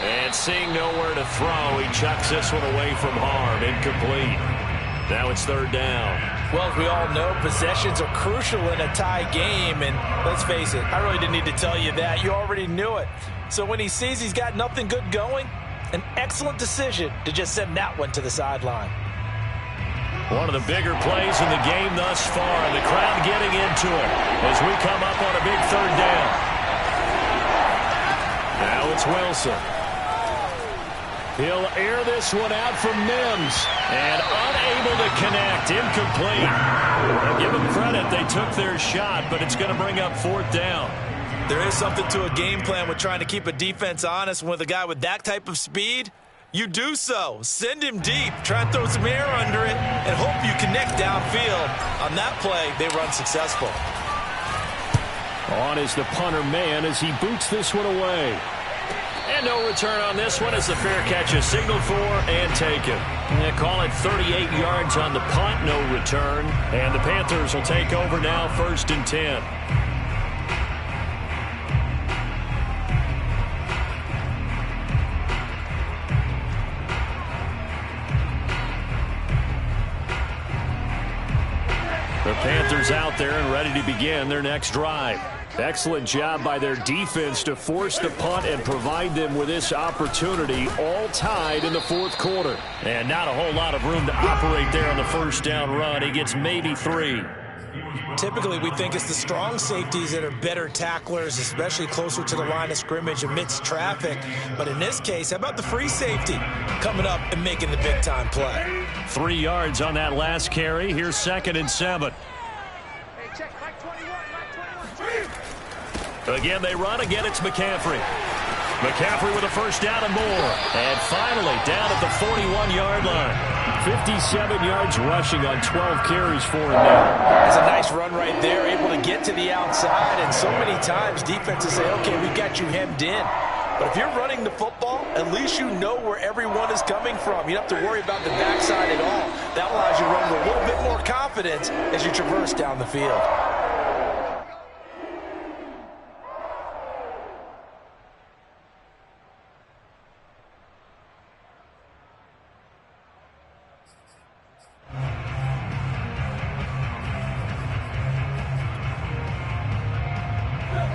And seeing nowhere to throw, he chucks this one away from harm. Incomplete. Now it's third down. Well, as we all know, possessions are crucial in a tie game, and let's face it, I really didn't need to tell you that. You already knew it. So when he sees he's got nothing good going, an excellent decision to just send that one to the sideline. One of the bigger plays in the game thus far, and the crowd getting into it as we come up on a big third down. Now it's Wilson. He'll air this one out from Mims. And unable to connect. Incomplete. Now give them credit. They took their shot, but it's going to bring up fourth down. There is something to a game plan with trying to keep a defense honest. With a guy with that type of speed, you do so. Send him deep. Try and throw some air under it and hope you connect downfield. On that play, they were unsuccessful. On is the punter man as he boots this one away. And no return on this one as the fair catch is signaled for and taken. They call it 38 yards on the punt, no return. And the Panthers will take over now, 1st and 10. The Panthers out there and ready to begin their next drive. Excellent job by their defense to force the punt and provide them with this opportunity, all tied in the 4th quarter. And not a whole lot of room to operate there on the first down run. He gets maybe 3. Typically, we think it's the strong safeties that are better tacklers, especially closer to the line of scrimmage amidst traffic. But in this case, how about the free safety coming up and making the big-time play? 3 yards on that last carry. Here's 2nd and 7. Hey, check, Mike 21, Mike 21. Again, they run. Again, it's McCaffrey. McCaffrey with a first down and more. And finally, down at the 41-yard line. 57 yards rushing on 12 carries for him now. That's a nice run right there, able to get to the outside. And so many times, defenses say, okay, we got you hemmed in. But if you're running the football, at least you know where everyone is coming from. You don't have to worry about the backside at all. That allows you to run with a little bit more confidence as you traverse down the field.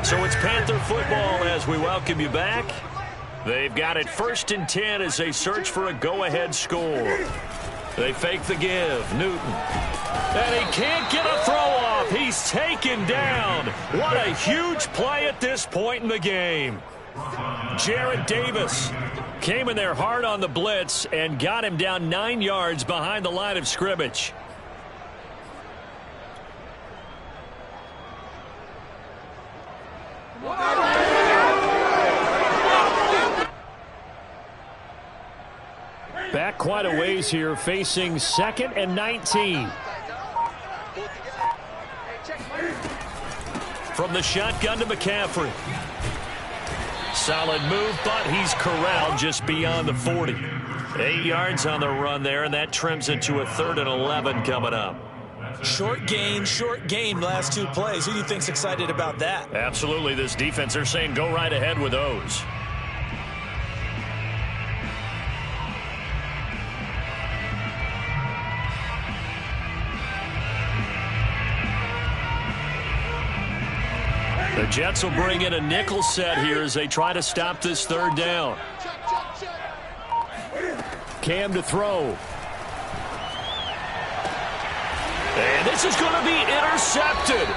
So it's Panther football as we welcome you back. They've got it 1st and 10 as they search for a go-ahead score. They fake the give. Newton. And he can't get a throw off. He's taken down. What a huge play at this point in the game. Jared Davis came in there hard on the blitz and got him down 9 yards behind the line of scrimmage. Back quite a ways here, facing 2nd and 19. From the shotgun to McCaffrey. Solid move, but he's corralled just beyond the 40. 8 yards on the run there, and that trims it to a 3rd and 11 coming up. Short gain last 2 plays. Who do you think's excited about that? Absolutely, this defense, they're saying go right ahead with those. The Jets will bring in a nickel set here as they try to stop this 3rd down. Cam to throw. And this is going to be intercepted.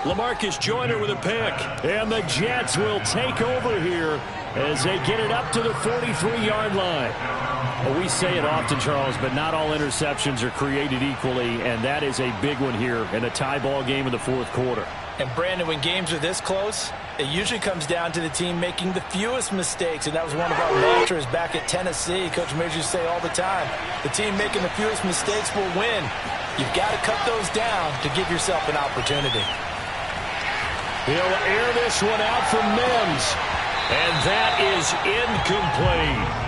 LaMarcus Joyner with a pick. And the Jets will take over here as they get it up to the 43-yard line. Well, we say it often, Charles, but not all interceptions are created equally, and that is a big one here in a tie ball game in the fourth quarter. And, Brandon, when games are this close, it usually comes down to the team making the fewest mistakes, and that was one of our mantras back at Tennessee. Coach Majors used to say all the time, the team making the fewest mistakes will win. You've got to cut those down to give yourself an opportunity. He'll air this one out for Mims, and that is incomplete.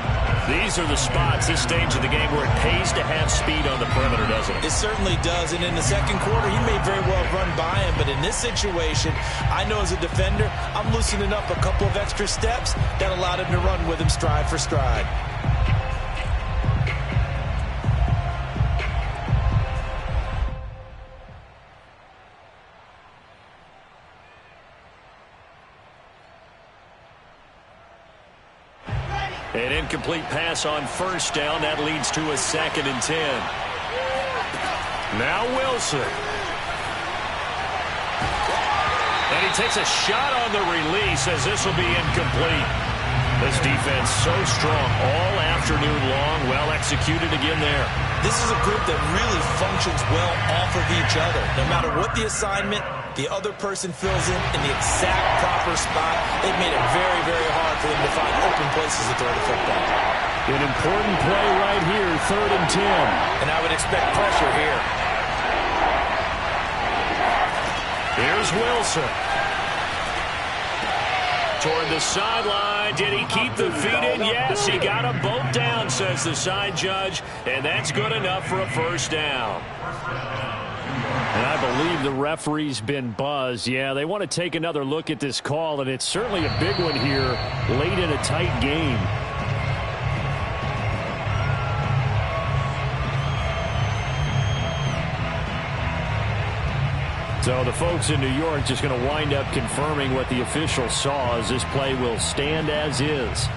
These are the spots, this stage of the game, where it pays to have speed on the perimeter, doesn't it? It certainly does, and in the second quarter, he may very well run by him, but in this situation, I know as a defender, I'm loosening up a couple of extra steps that allowed him to run with him stride for stride. An incomplete pass on first down. That leads to a 2nd and 10. Now Wilson. And he takes a shot on the release as this will be incomplete. This defense so strong all afternoon long. Well executed again there. This is a group that really functions well off of each other. No matter what the assignment, the other person fills in the exact proper spot. They've made it very, very hard for them to find open places to throw the football. An important play right here, 3rd and 10. And I would expect pressure here. Here's Wilson. Toward the sideline. Did he keep the feet in? Yes, he got them both down, says the side judge. And that's good enough for a first down. And I believe the referee's been buzzed. Yeah, they want to take another look at this call, and it's certainly a big one here late in a tight game. So the folks in New York just going to wind up confirming what the official saw, as this play will stand as is.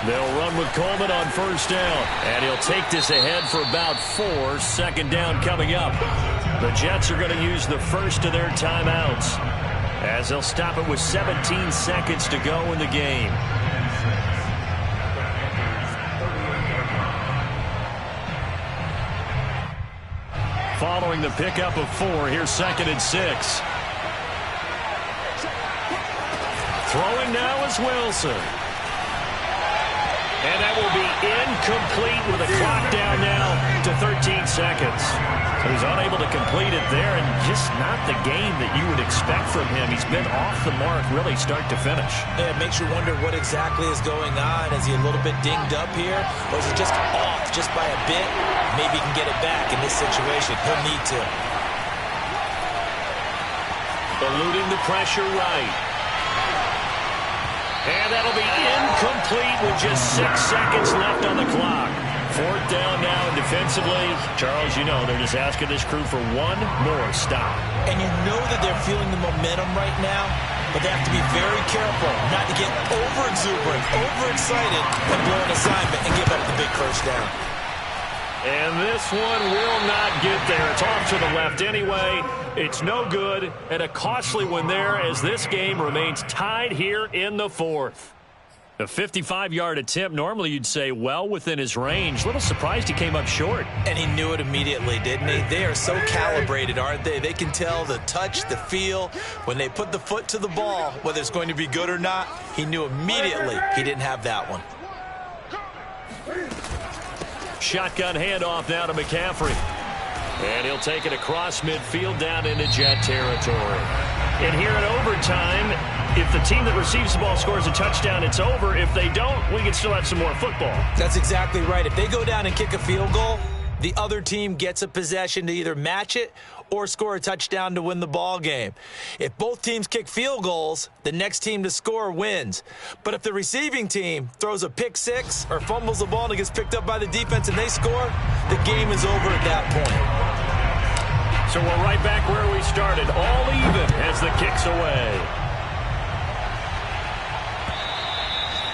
They'll run with Coleman on first down, and he'll take this ahead for about 4. 2nd down coming up. The Jets are going to use the first of their timeouts, as they'll stop it with 17 seconds to go in the game. Following the pickup of 4, here's 2nd and 6. Throwing now is Wilson. And that will be incomplete with a clock down now to 13 seconds. So he's unable to complete it there, and just not the game that you would expect from him. He's been off the mark really start to finish. Yeah, it makes you wonder what exactly is going on. Is he a little bit dinged up here? Or is it just off just by a bit? Maybe he can get it back in this situation. He'll need to. Eluding the pressure right. And that'll be incomplete with just 6 seconds left on the clock. 4th down now, and defensively, Charles, you know, they're just asking this crew for one more stop. And you know that they're feeling the momentum right now, but they have to be very careful not to get over-exuberant, overexcited, and blow an assignment and give up the big first down. And this one will not get there. It's off to the left anyway. It's no good, and a costly one there as this game remains tied here in the 4th. A 55-yard attempt, normally you'd say well within his range. Little surprised he came up short. And he knew it immediately, didn't he? They are so calibrated, aren't they? They can tell the touch, the feel. When they put the foot to the ball, whether it's going to be good or not, he knew immediately he didn't have that one. Shotgun handoff now to McCaffrey. And he'll take it across midfield down into Jet territory. And here in overtime, if the team that receives the ball scores a touchdown, it's over. If they don't, we can still have some more football. That's exactly right. If they go down and kick a field goal, the other team gets a possession to either match it or score a touchdown to win the ball game. If both teams kick field goals, the next team to score wins. But if the receiving team throws a pick six or fumbles the ball and it gets picked up by the defense and they score, the game is over at that point. So we're right back where we started, all even as the kick's away.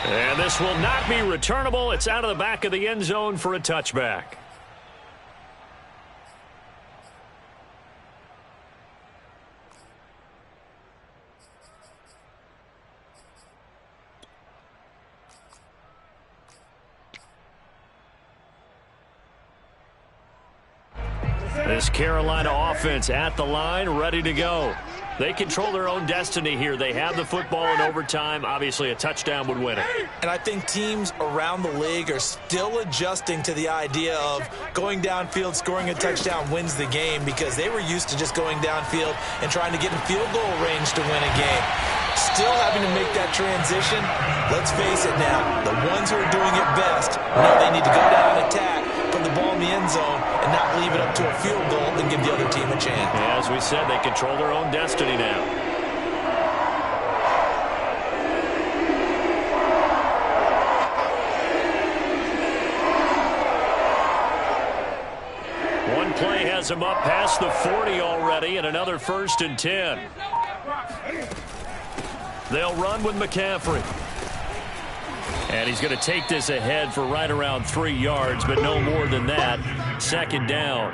And this will not be returnable. It's out of the back of the end zone for a touchback. This Carolina offense at the line, ready to go. They control their own destiny here. They have the football in overtime. Obviously, a touchdown would win it. And I think teams around the league are still adjusting to the idea of going downfield, scoring a touchdown wins the game, because they were used to just going downfield and trying to get in field goal range to win a game. Still having to make that transition. Let's face it now, the ones who are doing it best know they need to go down and attack, put the ball in the end zone, and not leave it up to a field goal and give the other team a chance. Yeah, as we said, they control their own destiny now. One play has him up past the 40 already, and another 1st and 10. They'll run with McCaffrey. And he's going to take this ahead for right around 3 yards, but no more than that. 2nd down.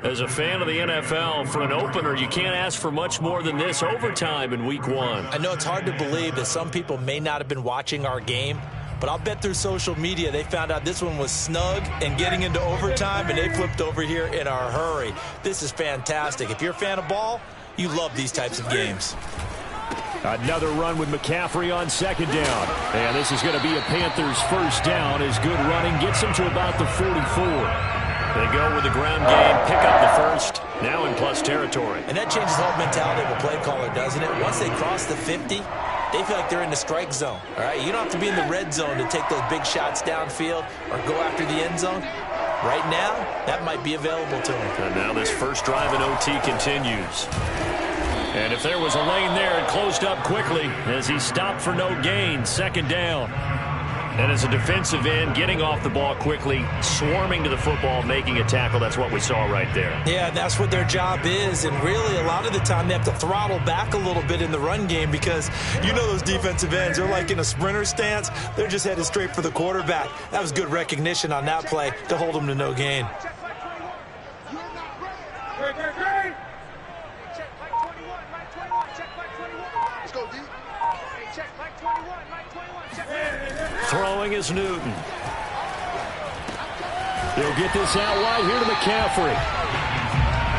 As a fan of the NFL, for an opener, you can't ask for much more than this overtime in Week 1. I know it's hard to believe that some people may not have been watching our game, but I'll bet through social media they found out this one was snug and getting into overtime, and they flipped over here in a hurry. This is fantastic. If you're a fan of ball, you love these types of games. Another run with McCaffrey on 2nd down. And this is going to be a Panthers 1st down as good running gets them to about the 44. They go with the ground game, pick up the 1st, now in plus territory. And that changes the whole mentality of a play caller, doesn't it? Once they cross the 50, they feel like they're in the strike zone. All right, you don't have to be in the red zone to take those big shots downfield or go after the end zone. Right now, that might be available to them. And now this first drive in OT continues. And if there was a lane there, it closed up quickly as he stopped for no gain. 2nd down. And as a defensive end, getting off the ball quickly, swarming to the football, making a tackle. That's what we saw right there. Yeah, and that's what their job is. And really, a lot of the time, they have to throttle back a little bit in the run game because you know those defensive ends, they're like in a sprinter stance. They're just headed straight for the quarterback. That was good recognition on that play to hold them to no gain. Throwing is Newton. They'll get this out wide here to McCaffrey.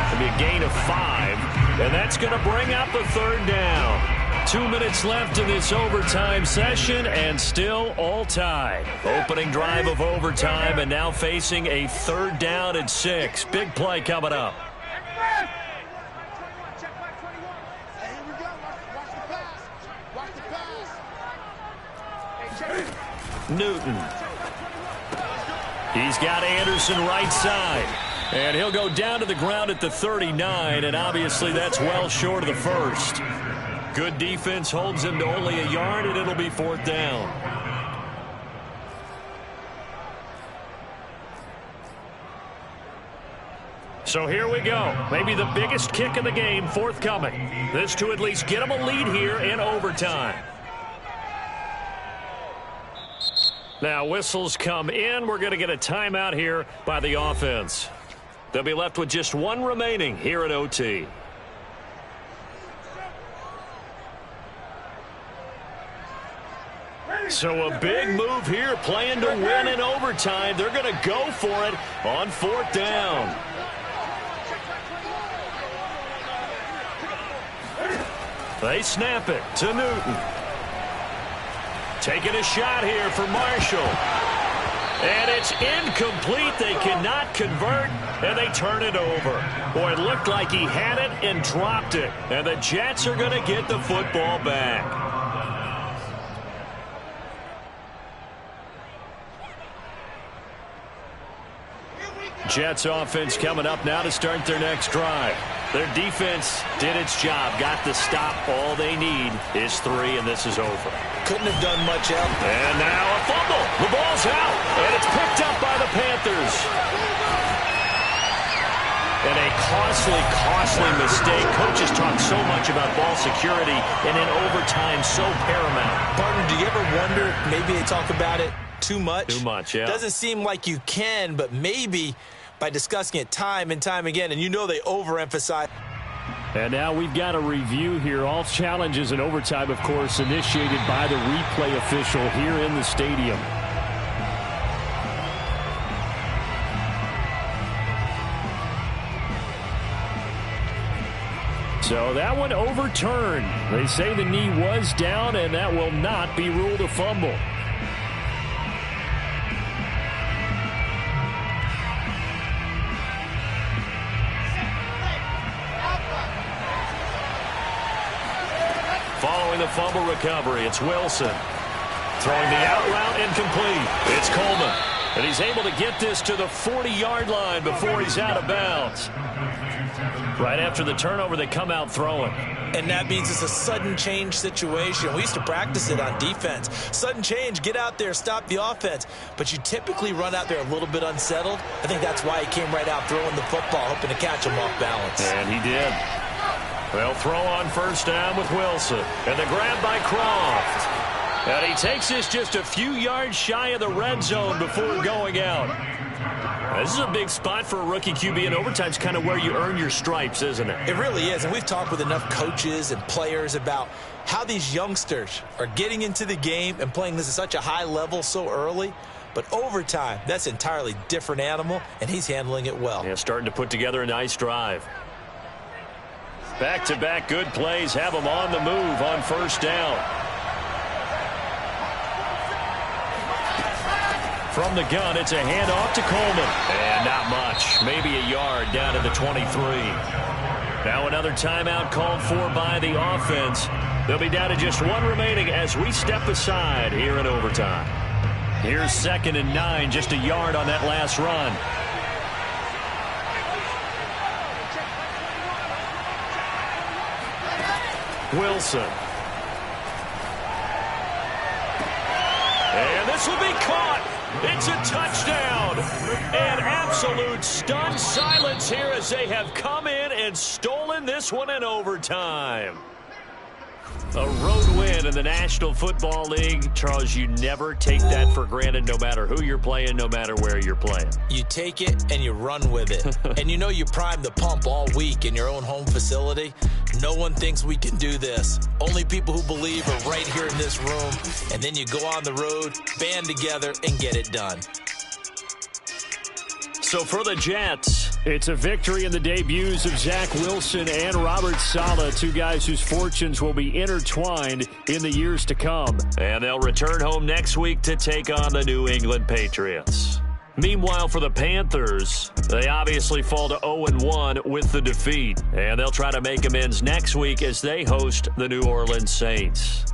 It'll be a gain of 5, and that's going to bring up the 3rd down. 2 minutes left in this overtime session, and still all tied. Opening drive of overtime, and now facing a 3rd down and 6. Big play coming up. Newton. He's got Anderson right side. And he'll go down to the ground at the 39, and obviously that's well short of the 1st. Good defense holds him to only a yard, and it'll be 4th down. So here we go. Maybe the biggest kick of the game forthcoming. This to at least get them a lead here in overtime. Now whistles come in. We're going to get a timeout here by the offense. They'll be left with just 1 remaining here at OT. So a big move here, playing to win in overtime. They're going to go for it on 4th down. They snap it to Newton. Taking a shot here for Marshall. And it's incomplete. They cannot convert, and they turn it over. Boy, it looked like he had it and dropped it. And the Jets are going to get the football back. Jets offense coming up now to start their next drive. Their defense did its job, got the stop. All they need is 3, and this is over. Couldn't have done much else. And now a fumble. The ball's out, and it's picked up by the Panthers. And a costly mistake. Coaches talk so much about ball security, and in overtime, so paramount. Partner, do you ever wonder, maybe they talk about it too much? Too much, yeah. Doesn't seem like you can, but maybe by discussing it time and time again, and you know they overemphasize. And now we've got a review here. All challenges in overtime, of course, initiated by the replay official here in the stadium. So that one overturned. They say the knee was down, and that will not be ruled a fumble. Following the fumble recovery, it's Wilson. Throwing the out route incomplete. It's Coleman. And he's able to get this to the 40-yard line before he's out of bounds. Right after the turnover, they come out throwing. And that means it's a sudden change situation. We used to practice it on defense. Sudden change, get out there, stop the offense. But you typically run out there a little bit unsettled. I think that's why he came right out throwing the football, hoping to catch him off balance. And he did. They'll throw on first down with Wilson. And the grab by Croft. And he takes this just a few yards shy of the red zone before going out. This is a big spot for a rookie QB, and overtime's kind of where you earn your stripes, isn't it? It really is, and we've talked with enough coaches and players about how these youngsters are getting into the game and playing this at such a high level so early. But overtime, that's an entirely different animal, and he's handling it well. Yeah, starting to put together a nice drive. Back-to-back good plays have him on the move on first down. From the gun, it's a handoff to Coleman. And not much. Maybe a yard down to the 23. Now another timeout called for by the offense. They'll be down to just one remaining as we step aside here in overtime. Here's 2nd and 9, just a yard on that last run. Wilson. And this will be caught. It's a touchdown. An absolute stunned silence here as they have come in and stolen this one in overtime. A road win in the National Football League. Charles, you never take that for granted no matter who you're playing, no matter where you're playing. You take it and you run with it. And you know you primed the pump all week in your own home facility. No one thinks we can do this. Only people who believe are right here in this room. And then you go on the road, band together, and get it done. So for the Jets, it's a victory in the debuts of Zach Wilson and Robert Saleh, two guys whose fortunes will be intertwined in the years to come. And they'll return home next week to take on the New England Patriots. Meanwhile, for the Panthers, they obviously fall to 0-1 with the defeat. And they'll try to make amends next week as they host the New Orleans Saints.